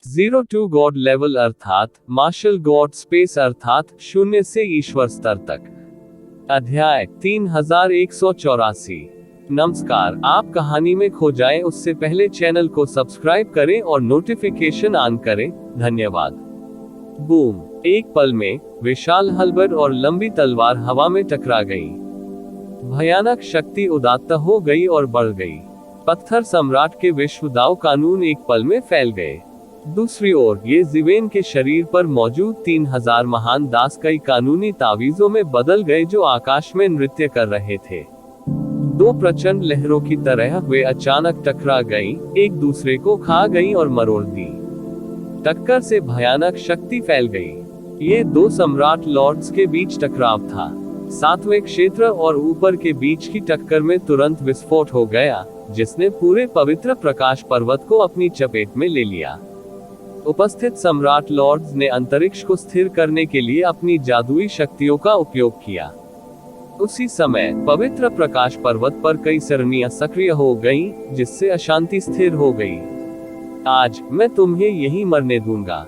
Zero to God level अर्थात martial God space अर्थात शून्य से ईश्वर स्तर तक। अध्याय 3184। नमस्कार, आप कहानी में खो जाएं उससे पहले चैनल को सब्सक्राइब करें और नोटिफिकेशन ऑन करें। धन्यवाद। बूम! एक पल में विशाल हलबर्ड और लंबी तलवार हवा में टकरा गई। भयानक शक्ति उदात्त हो गई और बढ़ गई। पत्थर सम्राट के विश्व दाव कानून एक पल में फैल गए। दूसरी ओर ये ज़िवेन के शरीर पर मौजूद 3000 महान दास कई कानूनी तावीजों में बदल गए जो आकाश में नृत्य कर रहे थे। दो प्रचंड लहरों की तरह वे अचानक टकरा गईं, एक दूसरे को खा गईं और मरोड़ दी। टक्कर से भयानक शक्ति फैल गई। ये दो सम्राट लॉर्ड्स के बीच टकराव था। सातवें क्षेत्र और ऊपर के बीच की टक्कर में तुरंत विस्फोट हो गया, जिसने पूरे पवित्र प्रकाश पर्वत को अपनी चपेट में ले लिया। उपस्थित सम्राट लॉर्ड्स ने अंतरिक्ष को स्थिर करने के लिए अपनी जादुई शक्तियों का उपयोग किया। उसी समय पवित्र प्रकाश पर्वत पर कई सरणियां सक्रिय हो गईं, जिससे अशांति स्थिर हो गई। आज मैं तुम्हें यहीं मरने दूंगा।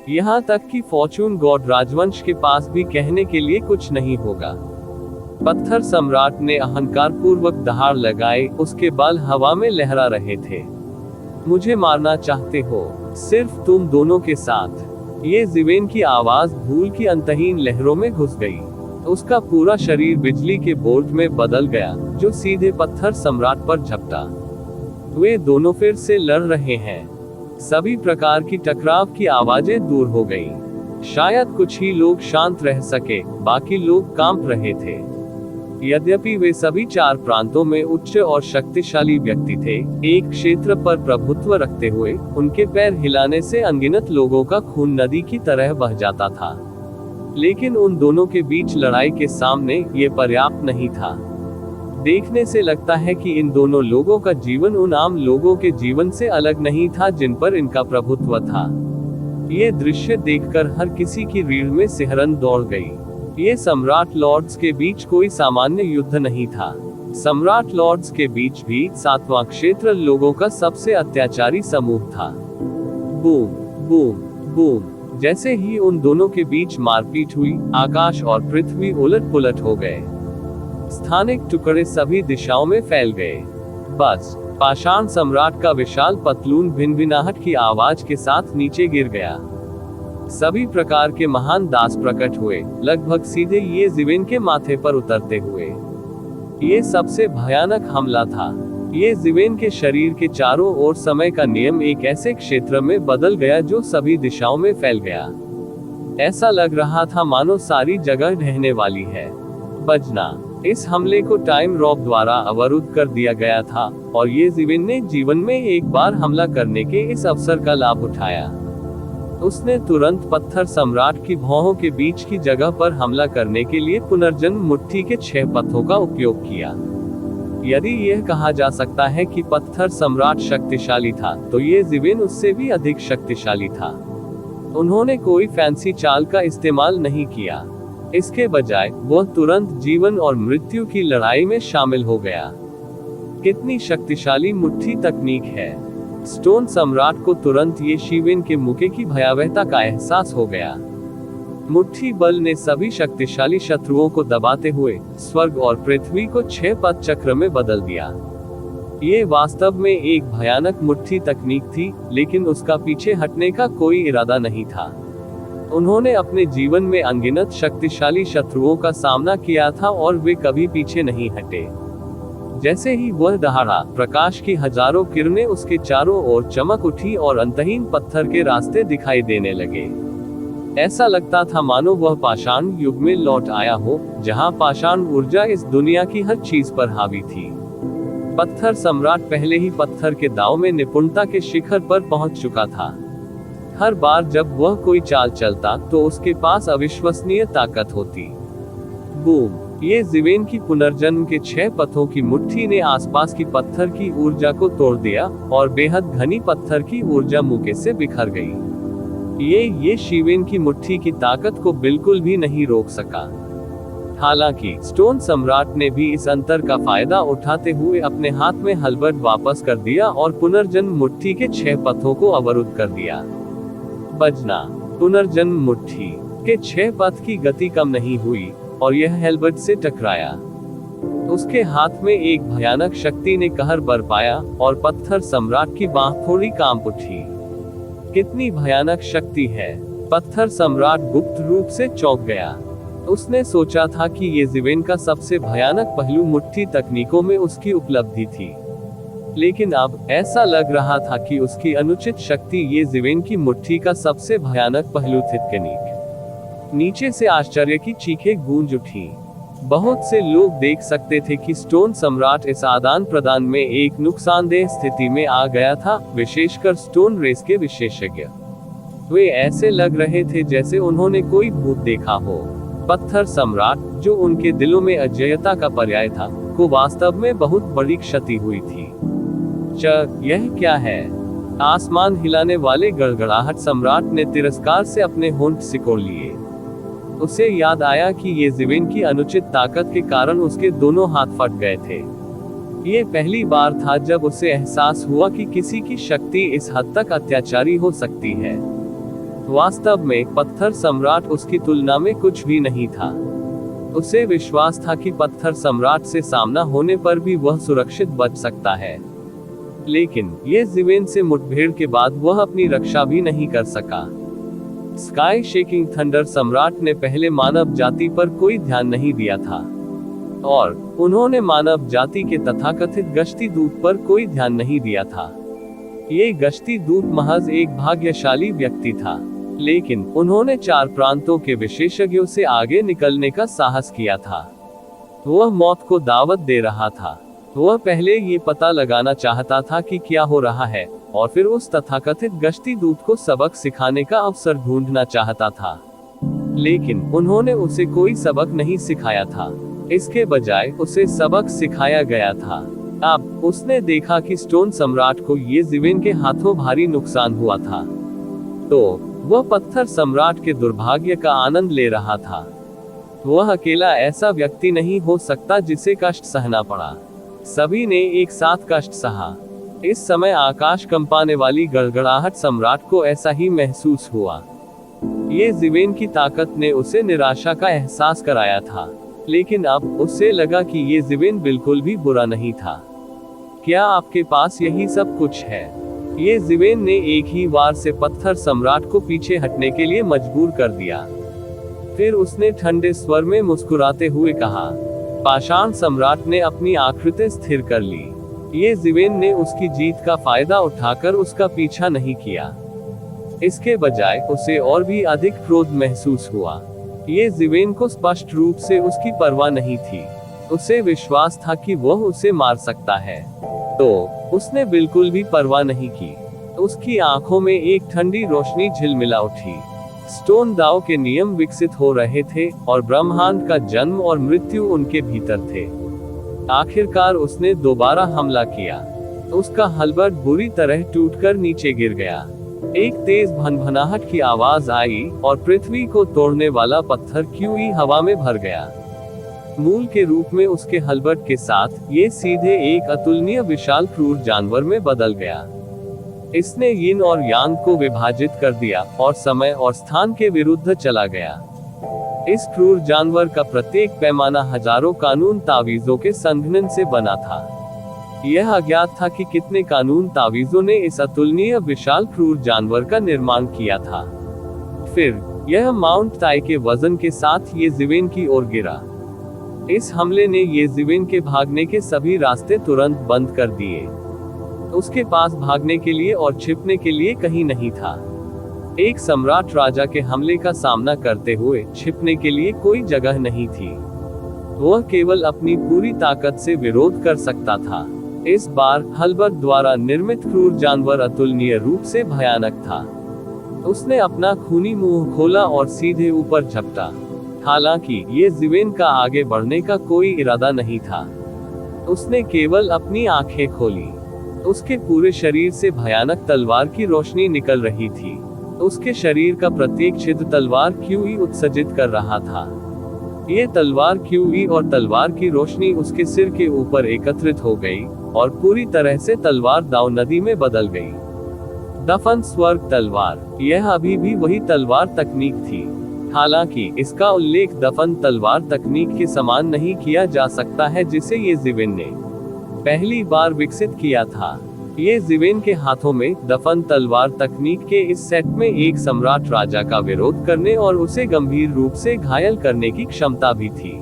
यहाँ तक कि फॉर्चून गॉड राजवंश के पास भी कहने के लिए कुछ नहीं होगा। पत्थर सम्राट ने अहंकार पूर्वक दहाड़ लगाए, उसके बाल हवा में लहरा रहे थे। मुझे मारना चाहते हो, सिर्फ तुम दोनों के साथ। ये ज़िवेन की आवाज धूल की अंतहीन लहरों में घुस गई। उसका पूरा शरीर बिजली के बोल्ट में बदल गया, जो सीधे पत्थर सम्राट पर झपटा। वे दोनों फिर से लड़ रहे हैं। सभी प्रकार की टकराव की आवाजें दूर हो गईं। शायद कुछ ही लोग शांत रह सके, बाकी लोग कांप रहे थे। यद्यपि वे सभी चार प्रांतों में उच्च और शक्तिशाली व्यक्ति थे, एक क्षेत्र पर प्रभुत्व रखते हुए उनके पैर हिलाने से अनगिनत लोगों का खून नदी की तरह बह जाता था। लेकिन उन दोनों के बीच लड़ाई के सामने ये पर्याप्त नहीं था। देखने से लगता है कि इन दोनों लोगों का जीवन उन आम लोगों के जीवन से अलग नहीं था जिन पर इनका प्रभुत्व था। ये दृश्य देखकर हर किसी की रीढ़ में सिहरन दौड़ गई। ये सम्राट लॉर्ड्स के बीच कोई सामान्य युद्ध नहीं था। सम्राट लॉर्ड्स के बीच भी सातवां क्षेत्र लोगों का सबसे अत्याचारी समूह था। Boom boom boom! जैसे ही उन दोनों के बीच मारपीट हुई, आकाश और पृथ्वी उलट पुलट हो गए। स्थानिक टुकड़े सभी दिशाओं में फैल गए। बस पाषाण सम्राट का विशाल पतलून भिनभिनाहट की आवाज के साथ नीचे गिर गया। सभी प्रकार के महान दास प्रकट हुए, लगभग सीधे ये ज़िवेन के माथे पर उतरते हुए। ये सबसे भयानक हमला था। ये ज़िवेन के शरीर के चारों ओर समय का नियम एक ऐसे क्षेत्र में बदल गया जो सभी दिशाओं में फैल गया। ऐसा लग रहा था मानो सारी जगह ढहने वाली है। बजना! इस हमले को टाइम रॉब द्वारा अवरुद्ध कर दिया गया था, और ये ज़िवेन ने जीवन में एक बार हमला करने के इस अवसर का लाभ उठाया। उसने तुरंत पत्थर सम्राट की भौहों के बीच की जगह पर हमला करने के लिए पुनर्जन्म मुट्ठी के 6 पत्थों का उपयोग किया। यदि यह कहा जा सकता है कि पत्थर सम्राट शक्तिशाली था, तो ये ज़िवेन उससे भी अधिक शक्तिशाली था। उन्होंने कोई फैंसी चाल का इस्तेमाल नहीं किया। इसके बजाय वह तुरंत जीवन और मृत्यु की लड़ाई में शामिल हो गया। कितनी शक्तिशाली मुट्ठी तकनीक है! स्टोन सम्राट को तुरंत ये ज़िवेन के मुके की भयावहता का एहसास हो गया। मुट्ठी बल ने सभी शक्तिशाली शत्रुओं को दबाते हुए स्वर्ग और पृथ्वी को 6 पथ चक्र में बदल दिया। ये वास्तव में एक भयानक मुट्ठी तकनीक थी, लेकिन उसका पीछे हटने का कोई इरादा नहीं था। उन्होंने अपने जीवन में अनगिनत शक्तिशाली शत्रुओं का सामना किया था और वे कभी पीछे नहीं हटे। जैसे ही वह दहाड़ा, प्रकाश की हजारों किरणें उसके चारों ओर चमक उठी और अंतहीन पत्थर के रास्ते दिखाई देने लगे। ऐसा लगता था मानो वह पाषाण युग में लौट आया हो, जहां पाषाण ऊर्जा इस दुनिया की हर चीज पर हावी थी। पत्थर सम्राट पहले ही पत्थर के दांव में निपुणता के शिखर पर पहुंच चुका था। हर बार जब वह कोई चाल चलता, तो उसके पास अविश्वसनीय ताकत होती। बूम! ये ज़िवेन की पुनर्जन्म के 6 पथों की मुट्ठी ने आसपास की पत्थर की ऊर्जा को तोड़ दिया, और बेहद घनी पत्थर की ऊर्जा मुके से बिखर गई। ये ज़िवेन की मुट्ठी की ताकत को बिल्कुल भी नहीं रोक सका। हालांकि स्टोन सम्राट ने भी इस अंतर का फायदा उठाते हुए अपने हाथ में हलबर्ड वापस कर दिया और पुनर्जन्म मुट्ठी के 6 पथों को अवरुद्ध कर दिया। बजना। पुनर्जन्म मुट्ठी के 6 पथ की गति कम नहीं हुई और यह हेल्बर्ट से टकराया। उसके हाथ में एक भयानक शक्ति ने कहर बरपाया और पत्थर सम्राट की बांह थोड़ी कांप उठी। कितनी भयानक शक्ति है! पत्थर सम्राट गुप्त रूप से चौंक गया। उसने सोचा था कि ये ज़िवेन का सबसे भयानक पहलू मुट्ठी तकनीकों में उसकी उपलब्धि थी, लेकिन अब ऐसा लग रहा था कि उसकी अनुचित शक्ति ये ज़िवेन की मुट्ठी का सबसे भयानक पहलू थी। नीचे से आश्चर्य की चीखें गूंज उठी। बहुत से लोग देख सकते थे कि स्टोन सम्राट इस आदान प्रदान में एक नुकसानदेह स्थिति में आ गया था, विशेषकर स्टोन रेस के विशेषज्ञ। वे ऐसे लग रहे थे जैसे उन्होंने कोई भूत देखा हो। पत्थर सम्राट, जो उनके दिलों में अजेयता का पर्याय था, को वास्तव में बहुत बड़ी क्षति हुई थी। यह क्या है? आसमान हिलाने वाले गड़गड़ाहट सम्राट ने तिरस्कार से अपने होंठ सिकोड़ लिए। उसे याद आया कि ये ज़िवेन की अनुचित ताकत के कारण उसके दोनों हाथ फट गए थे। ये पहली बार था जब उसे एहसास हुआ कि किसी की शक्ति इस हद तक अत्याचारी हो सकती है। वास्तव में पत्थर सम्राट उसकी तुलना में कुछ भी नहीं था। उसे विश्वास था कि पत्थर सम्राट से सामना होने पर भी वह सुरक्षित बच सकता है, लेकिन ये ज़िवेन से मुठभेड़ के बाद वह अपनी रक्षा भी नहीं कर सका। स्काई शेकिंग थंडर सम्राट ने पहले मानव जाति पर कोई ध्यान नहीं दिया था, और उन्होंने मानव जाति के तथाकथित गश्ती दूत पर कोई ध्यान नहीं दिया था। ये गश्ती दूत महज एक भाग्यशाली व्यक्ति था, लेकिन उन्होंने 4 प्रांतों के विशेषज्ञों से आगे निकलने का साहस किया था। वह मौत को दावत दे रहा था। वह पहले ये पता लगाना चाहता था कि क्या हो रहा है, और फिर उस तथाकथित गश्ती दूत को सबक सिखाने का अवसर ढूंढना चाहता था, लेकिन उन्होंने उसे कोई सबक नहीं सिखाया था। इसके बजाय उसे सबक सिखाया गया था। अब उसने देखा कि स्टोन सम्राट को ये ज़िवेन के हाथों भारी नुकसान हुआ था, तो वह पत्थर सम्राट के दुर्भाग्य का आनंद ले रहा था। वह अकेला ऐसा व्यक्ति नहीं हो सकता जिसे कष्ट सहना पड़ा। सभी ने एक साथ कष्ट सहा। इस समय आकाश कंपाने वाली गड़गड़ाहट सम्राट को ऐसा ही महसूस हुआ। ये ज़िवेन की ताकत ने उसे निराशा का एहसास कराया था, लेकिन अब उसे लगा कि ये ज़िवेन बिल्कुल भी बुरा नहीं था। क्या आपके पास यही सब कुछ है? ये ज़िवेन ने एक ही वार से पत्थर सम्राट को पीछे हटने के लिए मजबूर कर दिया। फिर उसने ठंडे स्वर में मुस्कुराते हुए कहा। पाषाण सम्राट ने अपनी आकृति स्थिर कर ली। ये ज़िवेन ने उसकी जीत का फायदा उठाकर उसका पीछा नहीं किया। इसके बजाय उसे और भी अधिक क्रोध महसूस हुआ। ये ज़िवेन को स्पष्ट रूप से उसकी परवाह नहीं थी। उसे विश्वास था कि वह उसे मार सकता है, तो उसने बिल्कुल भी परवाह नहीं की। उसकी आंखों में एक ठंडी रोशनी झिलमिला उठी। स्टोन दाव के नियम विकसित हो रहे थे और ब्रह्मांड का जन्म और मृत्यु उनके भीतर थे। आखिरकार उसने दोबारा हमला किया। उसका हल्बर्ट बुरी तरह टूटकर नीचे गिर गया। एक तेज भनभनाहट की आवाज आई और पृथ्वी को तोड़ने वाला पत्थर क्यूई हवा में भर गया। मूल के रूप में उसके हल्बर्ट के साथ ये सीधे एक अतुलनीय विशाल क्रूर जानवर में बदल गया। इसने यिन और यांग को विभाजित कर दिया और समय और स्थान के विरुद्ध चला गया। इस क्रूर जानवर का प्रत्येक पैमाना हजारों कानून तावीजों के संघनन से बना था। यह अज्ञात था कि कितने कानून तावीजों ने इस अतुलनीय विशाल क्रूर जानवर का निर्माण किया था। फिर यह माउंट ताई के वजन के साथ ये ज़िवेन की ओर गिरा। इस हमले ने ये ज़िवेन के भागने के सभी रास्ते तुरंत बंद कर दिए। उसके पास भागने के लिए और छिपने के लिए कहीं नहीं था। एक सम्राट राजा के हमले का सामना करते हुए छिपने के लिए कोई जगह नहीं थी। वह केवल अपनी पूरी ताकत से विरोध कर सकता था। इस बार हल्बर्ट द्वारा निर्मित क्रूर जानवर अतुलनीय रूप से भयानक था। उसने अपना खूनी मुंह खोला और सीधे ऊपर झपटा। हालांकि ये ज़िवेन का आगे बढ़ने का कोई इरादा नहीं था। उसने केवल अपनी आंखें खोली। उसके पूरे शरीर से भयानक तलवार की रोशनी निकल रही थी। उसके शरीर का प्रत्येक छिद्र तलवार क्यूई उत्सर्जित कर रहा था। ये तलवार क्यूई और तलवार की रोशनी उसके सिर के ऊपर एकत्रित हो गई और पूरी तरह से तलवार दाव नदी में बदल गई। दफन स्वर्ग तलवार, यह अभी भी वही तलवार तकनीक थी। हालांकि इसका उल्लेख दफन तलवार तकनीक के समान नहीं किया जा सकता है जिसे ये ज़िवेन ने पहली बार विकसित किया था। ये ज़िवेन के हाथों में दफन तलवार तकनीक के इस सेट में एक सम्राट राजा का विरोध करने और उसे गंभीर रूप से घायल करने की क्षमता भी थी।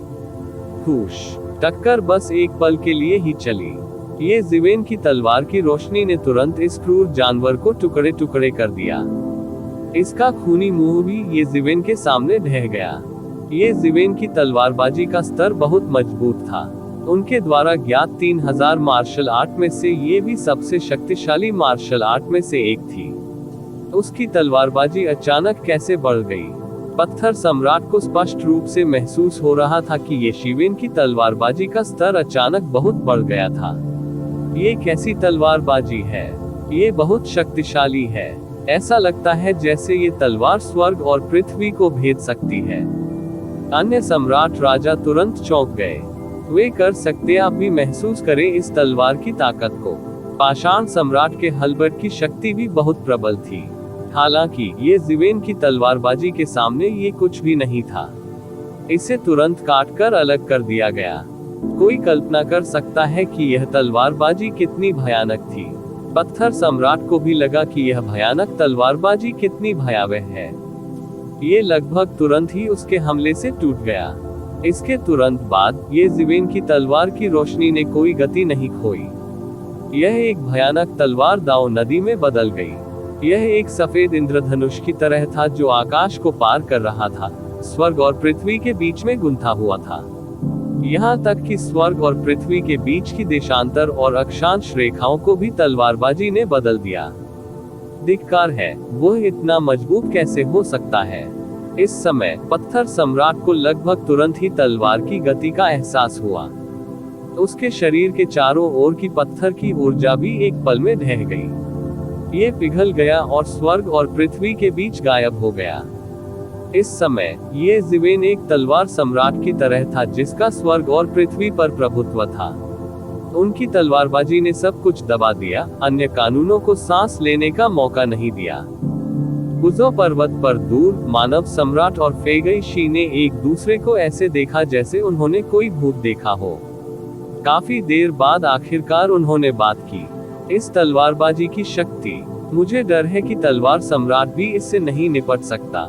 हुश, टक्कर बस एक पल के लिए ही चली। ये ज़िवेन की तलवार की रोशनी ने तुरंत इस क्रूर जानवर को टुकड़े टुकड़े कर दिया। इसका खूनी मुंह भी ये ज़िवेन के सामने ढह गया। ये ज़िवेन की तलवारबाजी का स्तर बहुत मजबूत था। उनके द्वारा ज्ञात 3000 मार्शल आर्ट में से ये भी सबसे शक्तिशाली मार्शल आर्ट में से एक थी। उसकी तलवारबाजी अचानक कैसे बढ़ गई? पत्थर सम्राट को स्पष्ट रूप से महसूस हो रहा था कि ये ज़िवेन की तलवारबाजी का स्तर अचानक बहुत बढ़ गया था। ये कैसी तलवारबाजी है? ये बहुत शक्तिशाली है। ऐसा लगता है जैसे ये तलवार स्वर्ग और पृथ्वी को भेद सकती है। अन्य सम्राट राजा तुरंत चौंक गए। वे कर सकते आप भी महसूस करें इस तलवार की ताकत को। पाषाण सम्राट के हल्बर्ट की शक्ति भी बहुत प्रबल थी। हालांकि ये ज़िवेन की तलवारबाजी के सामने ये कुछ भी नहीं था। इसे तुरंत काटकर अलग कर दिया गया। कोई कल्पना कर सकता है कि यह तलवारबाजी कितनी भयानक थी। पत्थर सम्राट को भी लगा कि यह भयानक तलवारबाजी कितनी भयावह है। ये लगभग तुरंत ही उसके हमले से टूट गया। इसके तुरंत बाद ये ज़िवेन की तलवार की रोशनी ने कोई गति नहीं खोई। यह एक भयानक तलवार दाव नदी में बदल गई। यह एक सफेद इंद्रधनुष की तरह था जो आकाश को पार कर रहा था, स्वर्ग और पृथ्वी के बीच में गुंथा हुआ था। यहाँ तक कि स्वर्ग और पृथ्वी के बीच की देशांतर और अक्षांश रेखाओं को भी तलवारबाजी ने बदल दिया। धिक्कार है, वो इतना मजबूत कैसे हो सकता है? इस समय पत्थर सम्राट को लगभग तुरंत ही तलवार की गति का एहसास हुआ। उसके शरीर के चारों ओर की पत्थर की ऊर्जा भी एक पल में ढह गई। ये पिघल गया और स्वर्ग और पृथ्वी के बीच गायब हो गया। इस समय ये ज़िवेन एक तलवार सम्राट की तरह था जिसका स्वर्ग और पृथ्वी पर प्रभुत्व था। उनकी तलवारबाजी ने सब कुछ दबा दिया, अन्य कानूनों को सांस लेने का मौका नहीं दिया। गुजो पर्वत पर दूर मानव सम्राट और फेगई शी ने एक दूसरे को ऐसे देखा जैसे उन्होंने कोई भूत देखा हो। काफी देर बाद आखिरकार उन्होंने बात की। इस तलवारबाजी की शक्ति, मुझे डर है कि तलवार सम्राट भी इससे नहीं निपट सकता।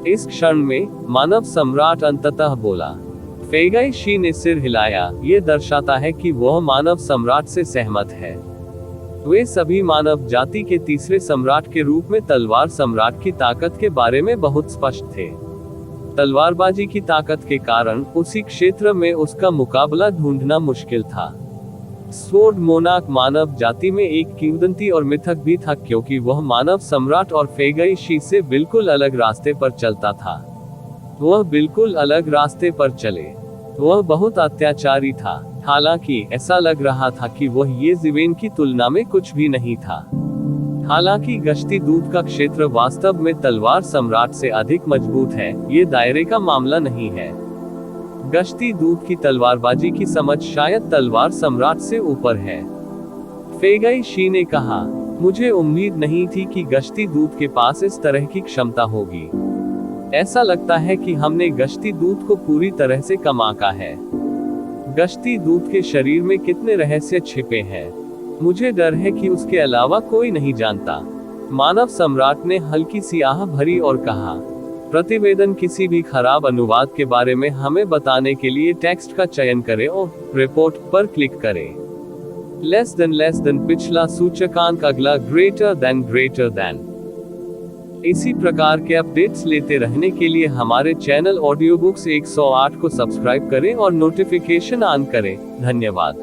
इस क्षण में मानव सम्राट अंततः बोला। फेगई शी ने सिर हिलाया, ये दर्शाता है कि वह मानव सम्राट से सहमत है। वे सभी मानव जाति के तीसरे सम्राट के रूप में तलवार सम्राट की ताकत के बारे में बहुत स्पष्ट थे। तलवारबाजी की ताकत के कारण उसी क्षेत्र में उसका मुकाबला ढूंढना मुश्किल था। स्वॉर्ड मोनार्क मानव जाति में एक किंवदंती और मिथक भी था क्योंकि वह मानव सम्राट और फेगई शी से बिल्कुल अलग रास्ते पर चलता था। वह बिल्कुल अलग रास्ते पर चले। वह बहुत अत्याचारी था। हालांकि ऐसा लग रहा था कि वह ये ज़िवेन की तुलना में कुछ भी नहीं था। हालांकि गश्ती दूत का क्षेत्र वास्तव में तलवार सम्राट से अधिक मजबूत है, ये दायरे का मामला नहीं है। गश्ती दूत की तलवारबाजी की समझ शायद तलवार सम्राट से ऊपर है। फेगई शी ने कहा, मुझे उम्मीद नहीं थी कि गश्ती दूत के पास इस तरह की क्षमता होगी। ऐसा लगता है कि हमने गश्ती दूत को पूरी तरह से कम आंका है। गश्ती दूत के शरीर में कितने रहस्य छिपे हैं, मुझे डर है कि उसके अलावा कोई नहीं जानता। मानव सम्राट ने हल्की सी आह भरी और कहा, प्रतिवेदन किसी भी खराब अनुवाद के बारे में हमें बताने के लिए टेक्स्ट का चयन करें और रिपोर्ट पर क्लिक करें। लेस देन पिछला सूचकांक, अगला ग्रेटर देन। इसी प्रकार के अपडेट्स लेते रहने के लिए हमारे चैनल ऑडियो बुक्स 108 को सब्सक्राइब करें और नोटिफिकेशन ऑन करें। धन्यवाद।